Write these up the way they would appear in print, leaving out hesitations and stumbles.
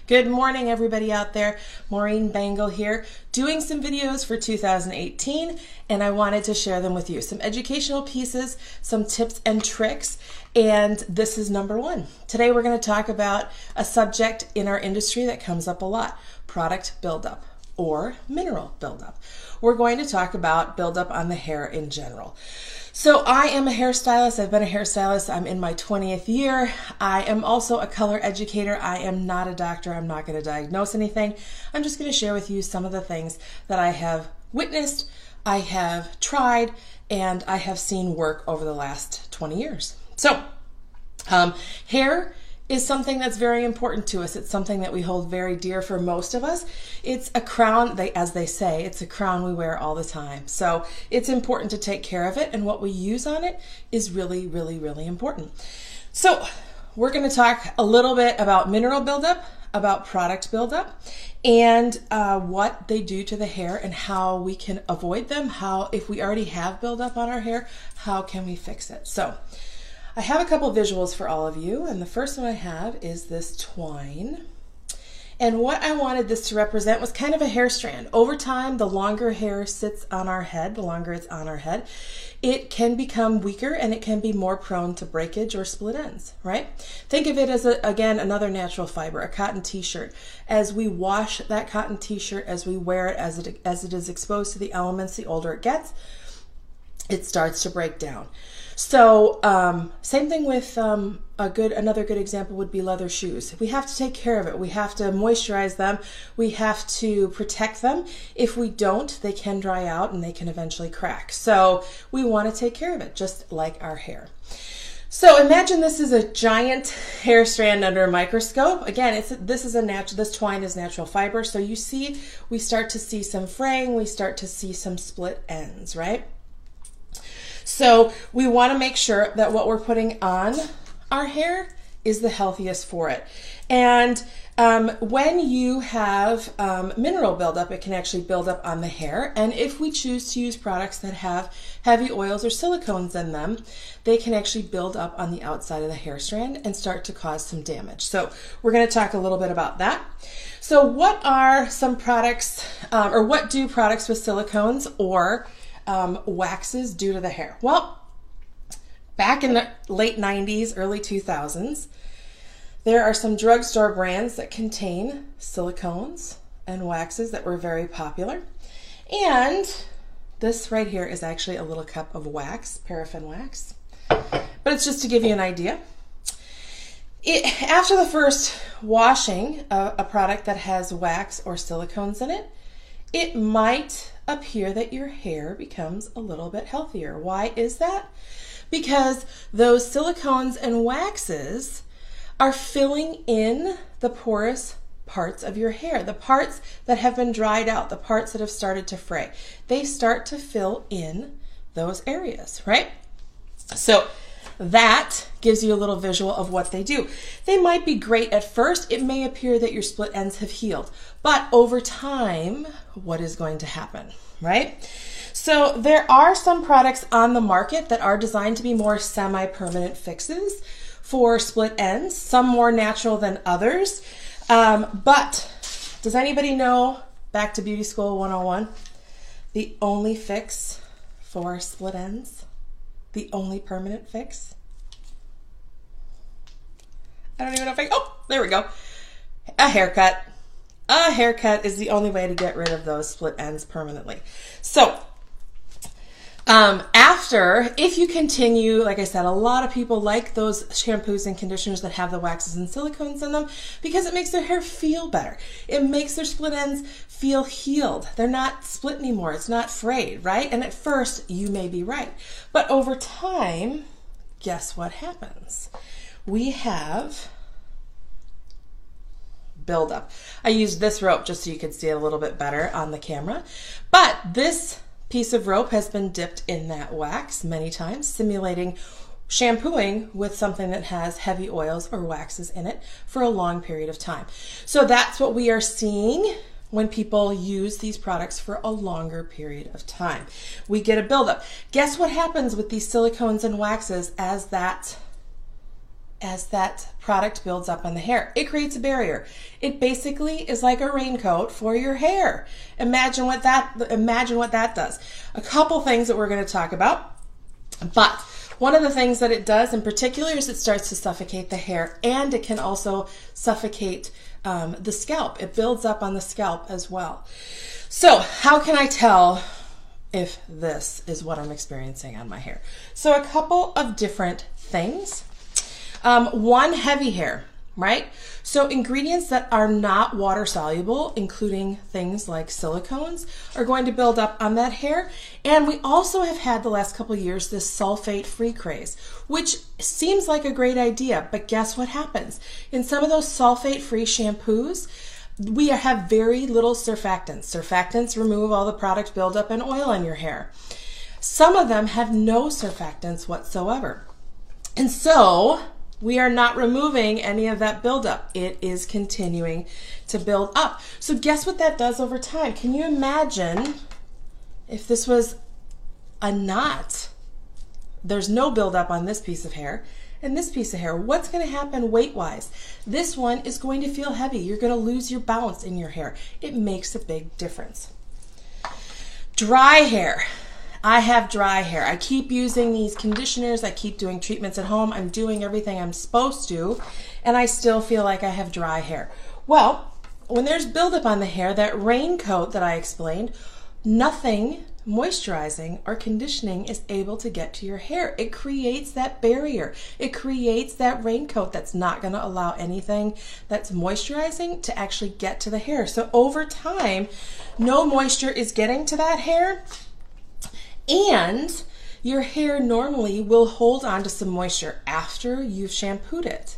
Good morning, everybody out there. Maureen Bangle here, doing some videos for 2018, and I wanted to share them with you. Some educational pieces, some tips and tricks, and this is number one. Today we're going to talk about a subject in our industry that comes up a lot, product buildup or mineral buildup. We're going to talk about buildup on the hair in general. So I am a hairstylist. I've been a hairstylist. I'm in my 20th year. I am also a color educator. I am not a doctor. I'm not going to diagnose anything. I'm just going to share with you some of the things that I have witnessed, I have tried, and I have seen work over the last 20 years. So hair is something that's very important to us. It's something that we hold very dear for most of us. It's a crown, as they say, it's a crown we wear all the time. So it's important to take care of it, and what we use on it is really, really, really important. So we're going to talk a little bit about mineral buildup, about product buildup, and what they do to the hair and how we can avoid them. How, if we already have buildup on our hair, how can we fix it? So I have a couple visuals for all of you, and the first one I have is this twine. And what I wanted this to represent was kind of a hair strand. Over time, the longer hair sits on our head, the longer it's on our head, it can become weaker and it can be more prone to breakage or split ends, right? Think of it as, again, another natural fiber, a cotton t-shirt. As we wash that cotton t-shirt, as we wear it, as it is exposed to the elements, the older it gets, it starts to break down. So same thing with another good example would be leather shoes. We have to take care of it. We have to moisturize them. We have to protect them. If we don't, they can dry out and they can eventually crack. So we want to take care of it, just like our hair. So imagine this is a giant hair strand under a microscope. Again, this twine is natural fiber. So you see, we start to see some fraying. We start to see some split ends, right? So we want to make sure that what we're putting on our hair is the healthiest for it. And when you have mineral buildup, it can actually build up on the hair. And if we choose to use products that have heavy oils or silicones in them, they can actually build up on the outside of the hair strand and start to cause some damage. So we're going to talk a little bit about that. So what are some products, or what do products with silicones or waxes do to the hair? Well, back in the late 90s, early 2000s, there are some drugstore brands that contain silicones and waxes that were very popular. And this right here is actually a little cup of wax, paraffin wax. But it's just to give you an idea. After the first washing of a product that has wax or silicones in it, it might appear that your hair becomes a little bit healthier. Why is that? Because those silicones and waxes are filling in the porous parts of your hair, the parts that have been dried out, the parts that have started to fray. They start to fill in those areas, right? So that gives you a little visual of what they do. They might be great at first. It may appear that your split ends have healed, but over time, what is going to happen, right? So there are some products on the market that are designed to be more semi-permanent fixes for split ends, some more natural than others. But does anybody know, back to Beauty School 101, the only fix for split ends? The only permanent fix? I don't even know if oh, there we go. A haircut. A haircut is the only way to get rid of those split ends permanently. So, if you continue, like I said, a lot of people like those shampoos and conditioners that have the waxes and silicones in them because it makes their hair feel better. It makes their split ends feel healed. They're not split anymore. It's not frayed, right? And at first, you may be right. But over time, guess what happens? We have buildup. I used this rope just so you could see it a little bit better on the camera. But this piece of rope has been dipped in that wax many times, simulating shampooing with something that has heavy oils or waxes in it for a long period of time. So that's what we are seeing when people use these products for a longer period of time. We get a buildup. Guess what happens with these silicones and waxes as as that product builds up on the hair. It creates a barrier. It basically is like a raincoat for your hair. Imagine what that does. A couple things that we're going to talk about, but one of the things that it does in particular is it starts to suffocate the hair, and it can also suffocate the scalp. It builds up on the scalp as well. So how can I tell if this is what I'm experiencing on my hair? So a couple of different things. One, heavy hair, right? So ingredients that are not water soluble, including things like silicones, are going to build up on that hair. And we also have had the last couple of years this sulfate-free craze, which seems like a great idea, but guess what happens? In some of those sulfate-free shampoos, we have very little surfactants. Surfactants remove all the product buildup and oil on your hair. Some of them have no surfactants whatsoever. And so we are not removing any of that buildup. It is continuing to build up. So guess what that does over time? Can you imagine if this was a knot? There's no buildup on this piece of hair and this piece of hair. What's going to happen weight-wise? This one is going to feel heavy. You're going to lose your bounce in your hair. It makes a big difference. Dry hair. I have dry hair. I keep using these conditioners. I keep doing treatments at home. I'm doing everything I'm supposed to, and I still feel like I have dry hair. Well, when there's buildup on the hair, that raincoat that I explained, nothing moisturizing or conditioning is able to get to your hair. It creates that barrier. It creates that raincoat that's not going to allow anything that's moisturizing to actually get to the hair. So over time, no moisture is getting to that hair, and your hair normally will hold on to some moisture after you've shampooed it.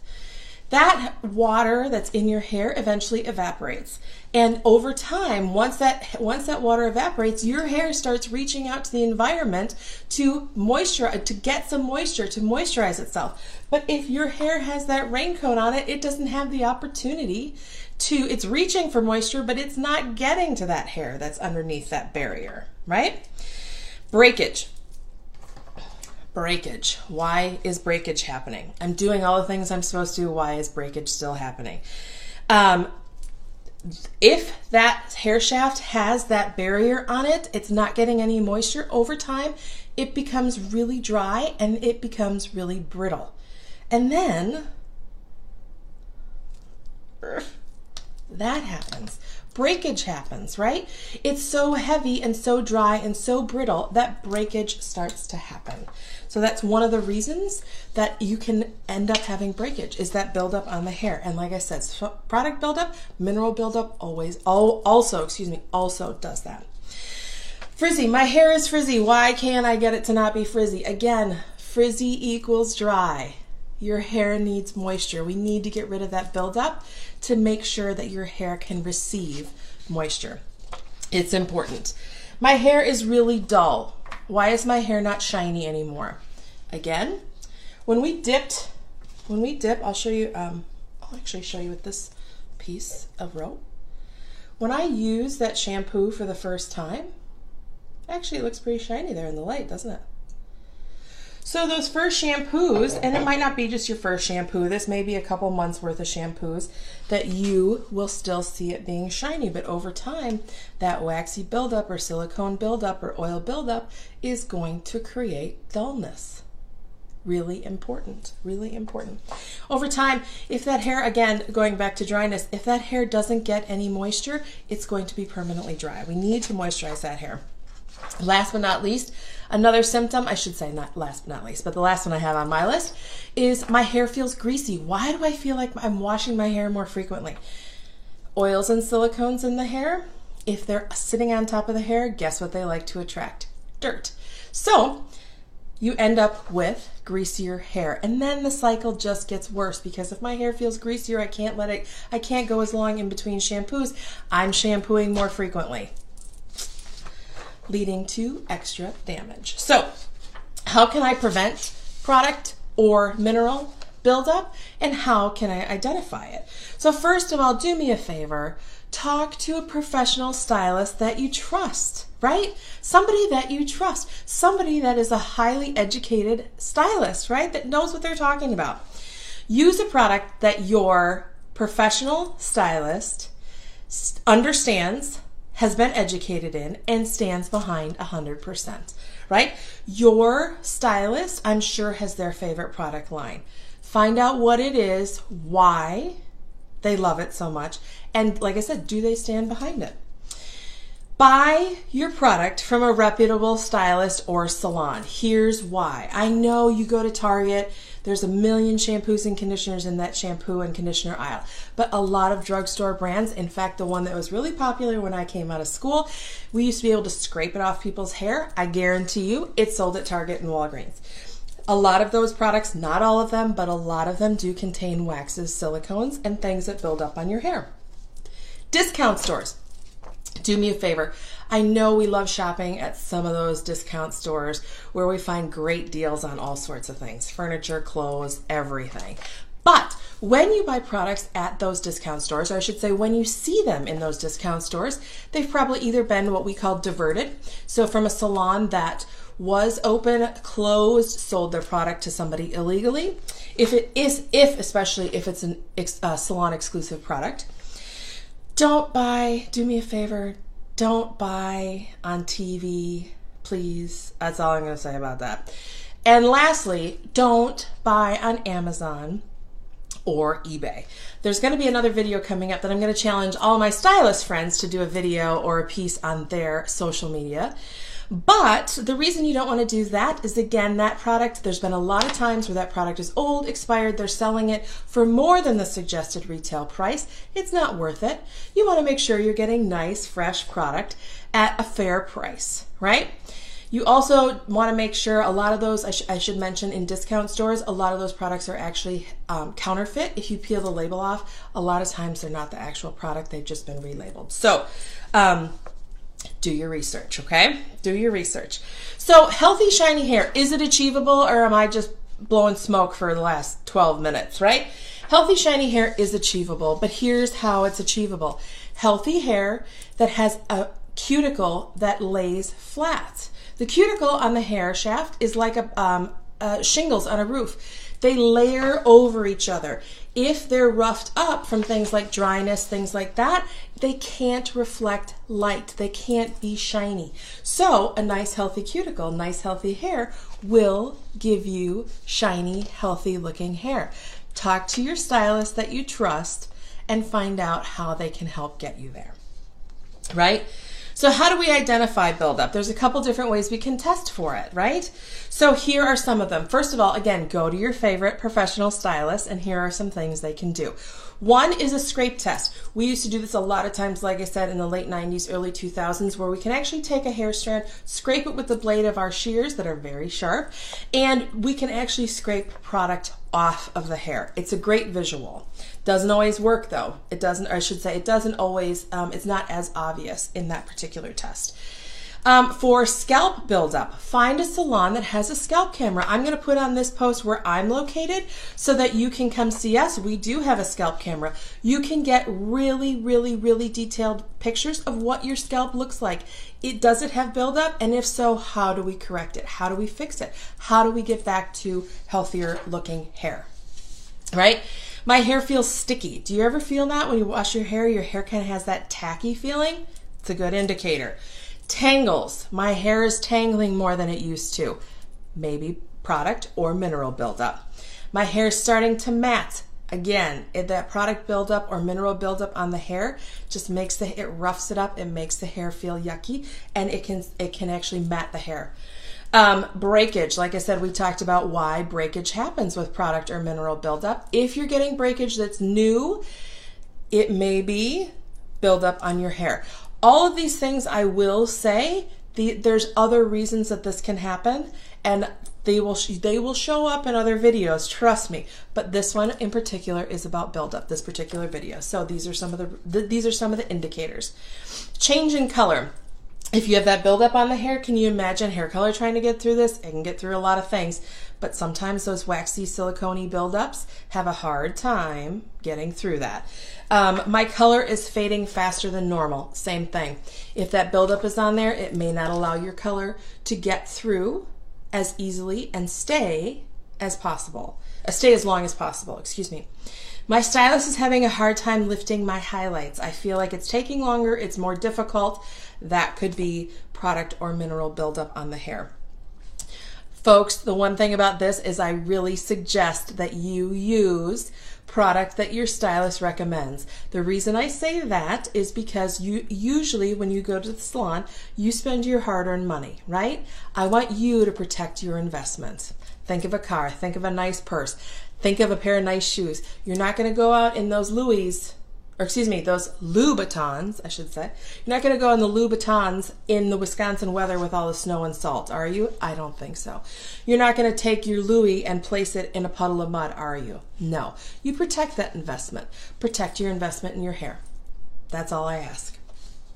That water that's in your hair eventually evaporates. And over time, once that water evaporates, your hair starts reaching out to the environment to get some moisture, to moisturize itself. But if your hair has that raincoat on it, it doesn't have the opportunity it's reaching for moisture, but it's not getting to that hair that's underneath that barrier, right? Breakage. Breakage. Why is breakage happening? I'm doing all the things I'm supposed to. Why is breakage still happening? If that hair shaft has that barrier on it, it's not getting any moisture. Over time, it becomes really dry and it becomes really brittle. And then that happens. Breakage happens, right? It's so heavy and so dry and so brittle that breakage starts to happen. So that's one of the reasons that you can end up having breakage, is that buildup on the hair. And like I said, product buildup, mineral buildup also does that. Frizzy. My hair is frizzy. Why can't I get it to not be frizzy? Again, frizzy equals dry. Your hair needs moisture. We need to get rid of that buildup to make sure that your hair can receive moisture. It's important. My hair is really dull. Why is my hair not shiny anymore? Again, when we dip, I'll show you, I'll actually show you with this piece of rope. When I use that shampoo for the first time, actually it looks pretty shiny there in the light, doesn't it? So those first shampoos, and it might not be just your first shampoo, this may be a couple months worth of shampoos, that you will still see it being shiny, but over time, that waxy buildup or silicone buildup or oil buildup is going to create dullness. Really important, really important. Over time, if that hair, again, going back to dryness, if that hair doesn't get any moisture, it's going to be permanently dry. We need to moisturize that hair. Last but not least, another symptom, I should say not last but not least, but the last one I have on my list is my hair feels greasy. Why do I feel like I'm washing my hair more frequently? Oils and silicones in the hair, if they're sitting on top of the hair, guess what they like to attract? Dirt. So you end up with greasier hair, and then the cycle just gets worse, because if my hair feels greasier, I can't go as long in between shampoos. I'm shampooing more frequently, leading to extra damage. So how can I prevent product or mineral buildup, and how can I identify it? So first of all, do me a favor, talk to a professional stylist that you trust, right? Somebody that you trust, somebody that is a highly educated stylist, right? That knows what they're talking about. Use a product that your professional stylist understands, has been educated in, and stands behind 100%, right? Your stylist, I'm sure, has their favorite product line. Find out what it is, why they love it so much, and like I said, do they stand behind it? Buy your product from a reputable stylist or salon. Here's why. I know you go to Target, there's a million shampoos and conditioners in that shampoo and conditioner aisle, but a lot of drugstore brands, in fact, the one that was really popular when I came out of school, we used to be able to scrape it off people's hair. I guarantee you it's sold at Target and Walgreens. A lot of those products, not all of them, but a lot of them do contain waxes, silicones, and things that build up on your hair. Discount stores. Do me a favor. I know we love shopping at some of those discount stores where we find great deals on all sorts of things, furniture, clothes, everything. But when you buy products at those discount stores, or I should say when you see them in those discount stores, they've probably either been what we call diverted. So from a salon that was open, closed, sold their product to somebody illegally. Especially if it's a salon exclusive product. Don't buy, do me a favor, don't buy on TV, please. That's all I'm going to say about that. And lastly, don't buy on Amazon or eBay. There's going to be another video coming up that I'm going to challenge all my stylist friends to do a video or a piece on their social media. But the reason you don't want to do that is, again, that product, there's been a lot of times where that product is old, expired, they're selling it for more than the suggested retail price. It's not worth it. You want to make sure you're getting nice, fresh product at a fair price, right? You also want to make sure a lot of those, I should mention, in discount stores, a lot of those products are actually counterfeit. If you peel the label off, a lot of times they're not the actual product, they've just been relabeled. So, do your research, okay? Do your research. So, healthy, shiny hair, is it achievable, or am I just blowing smoke for the last 12 minutes, right? Healthy, shiny hair is achievable, but here's how it's achievable. Healthy hair that has a cuticle that lays flat. The cuticle on the hair shaft is like shingles on a roof. They layer over each other. If they're roughed up from things like dryness, things like that, they can't reflect light. They can't be shiny. So a nice healthy cuticle, nice healthy hair will give you shiny, healthy looking hair. Talk to your stylist that you trust and find out how they can help get you there, right? So how do we identify buildup? There's a couple different ways we can test for it, right? So here are some of them. First of all, again, go to your favorite professional stylist, and here are some things they can do. One is a scrape test. We used to do this a lot of times, like I said, in the late 90s, early 2000s, where we can actually take a hair strand, scrape it with the blade of our shears that are very sharp, and we can actually scrape product off of the hair. It's a great visual. Doesn't always work though. It doesn't, or I should say, it doesn't always, it's not as obvious in that particular test. For scalp buildup, find a salon that has a scalp camera. I'm going to put on this post where I'm located so that you can come see us. We do have a scalp camera. You can get really, really, really detailed pictures of what your scalp looks like. Does it have buildup? And if so, how do we correct it? How do we fix it? How do we get back to healthier looking hair? Right? My hair feels sticky. Do you ever feel that when you wash your hair kind of has that tacky feeling? It's a good indicator. Tangles. My hair is tangling more than it used to. Maybe product or mineral buildup. My hair is starting to matte. Again, if that product buildup or mineral buildup on the hair just makes it roughs it up, it makes the hair feel yucky, and it can actually matte the hair. Breakage, like I said, we talked about why breakage happens with product or mineral buildup. If you're getting breakage that's new, it may be buildup on your hair. All of these things, I will say, there's other reasons that this can happen, and they will show up in other videos, trust me. But this one in particular is about buildup, this particular video. So these are some of the indicators. Change in color. If you have that buildup on the hair, can you imagine hair color trying to get through this? It can get through a lot of things, but sometimes those waxy silicone buildups have a hard time getting through that. My color is fading faster than normal. Same thing. If that buildup is on there, it may not allow your color to get through as easily and stay as possible, stay as long as possible, excuse me. My stylist is having a hard time lifting my highlights. I feel like it's taking longer, it's more difficult. That could be product or mineral buildup on the hair. Folks, the one thing about this is I really suggest that you use product that your stylist recommends. The reason I say that is because you usually, when you go to the salon, you spend your hard-earned money, right? I want you to protect your investment. Think of a car, think of a nice purse, think of a pair of nice shoes. You're not going to go out in those those Louboutins, I should say. You're not going to go in the Louboutins in the Wisconsin weather with all the snow and salt, are you? I don't think so. You're not going to take your Louis and place it in a puddle of mud, are you? No. You protect that investment. Protect your investment in your hair. That's all I ask.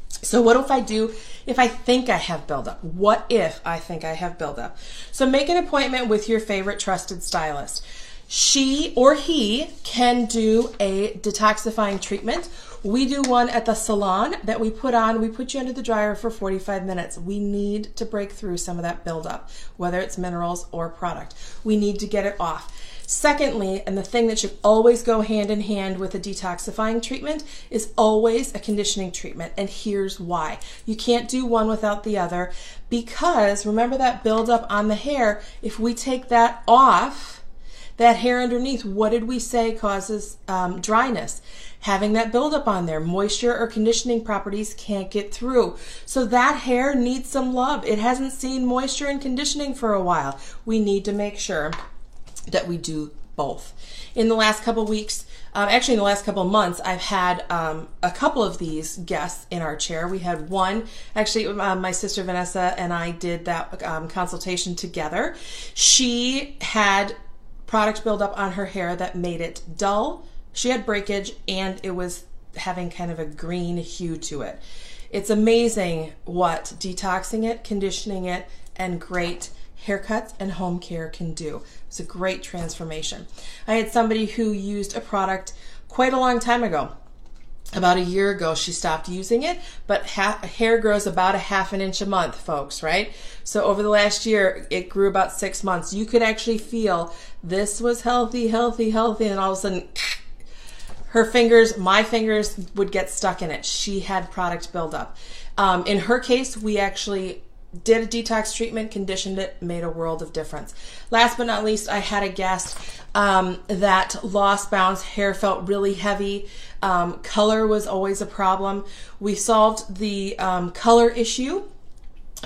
So what if I do if I think I have buildup? What if I think I have buildup? So make an appointment with your favorite trusted stylist. She or he can do a detoxifying treatment. We do one at the salon that we put you under the dryer for 45 minutes. We need to break through some of that buildup, whether it's minerals or product. We need to get it off. Secondly, and the thing that should always go hand in hand with a detoxifying treatment is always a conditioning treatment. And here's why. You can't do one without the other, because remember that buildup on the hair, if we take that off, that hair underneath, what did we say causes dryness? Having that buildup on there, moisture or conditioning properties can't get through. So that hair needs some love. It hasn't seen moisture and conditioning for a while. We need to make sure that we do both. In the last couple weeks, actually in the last couple months, I've had a couple of these guests in our chair. We had one, actually my sister Vanessa and I did that consultation together. She had product buildup on her hair that made it dull. She had breakage and it was having kind of a green hue to it. It's amazing what detoxing it, conditioning it, and great haircuts and home care can do. It's a great transformation. I had somebody who used a product quite a long time ago. About a year ago, she stopped using it, but hair grows about a ½ inch a month, folks, right? So over the last year, it grew about 6 months. You could actually feel this was healthy, healthy, healthy, and all of a sudden, her fingers, my fingers would get stuck in it. She had product buildup. In her case, we actually did a detox treatment, conditioned it, made a world of difference. Last but not least, I had a guest that lost bounce, hair felt really heavy, color was always a problem. We solved the color issue,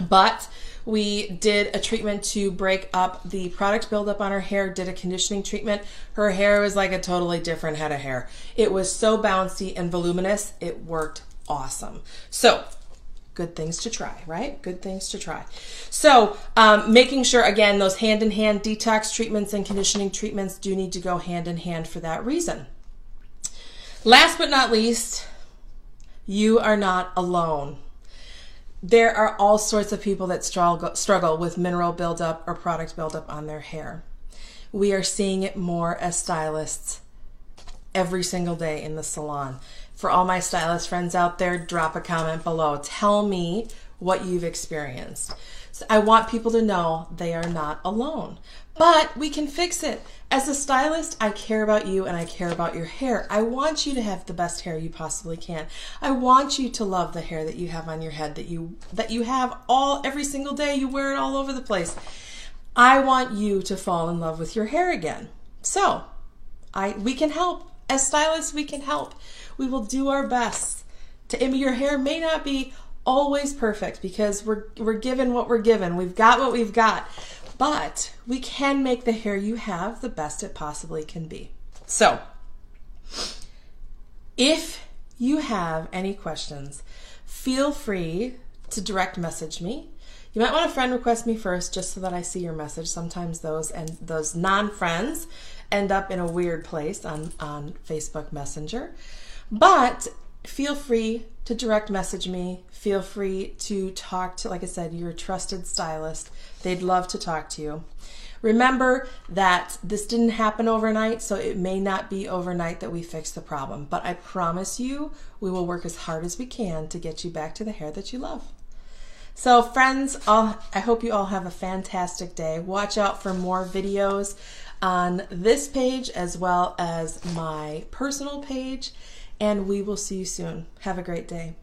but we did a treatment to break up the product buildup on her hair, did a conditioning treatment. Her hair was like a totally different head of hair. It was so bouncy and voluminous, it worked awesome. So, good things to try, right? Good things to try. So making sure, again, those hand-in-hand detox treatments and conditioning treatments do need to go hand-in-hand for that reason. Last but not least, you are not alone. There are all sorts of people that struggle with mineral buildup or product buildup on their hair. We are seeing it more as stylists every single day in the salon. For all my stylist friends out there, drop a comment below. Tell me what you've experienced. So I want people to know they are not alone, but we can fix it. As a stylist, I care about you and I care about your hair. I want you to have the best hair you possibly can. I want you to love the hair that you have on your head, that you have every single day. You wear it all over the place. I want you to fall in love with your hair again. So we can help. As stylists, we can help. We will do our best. Your hair may not be always perfect because we're given what we're given. We've got what we've got. But we can make the hair you have the best it possibly can be. So, if you have any questions, feel free to direct message me. You might want to friend request me first just so that I see your message. Sometimes those non-friends end up in a weird place on Facebook Messenger. But feel free to direct message me. Feel free to talk to, like I said, your trusted stylist. They'd love to talk to you. Remember that this didn't happen overnight, so it may not be overnight that we fix the problem. But I promise you, we will work as hard as we can to get you back to the hair that you love. So friends, I hope you all have a fantastic day. Watch out for more videos on this page as well as my personal page, and we will see you soon. Have a great day.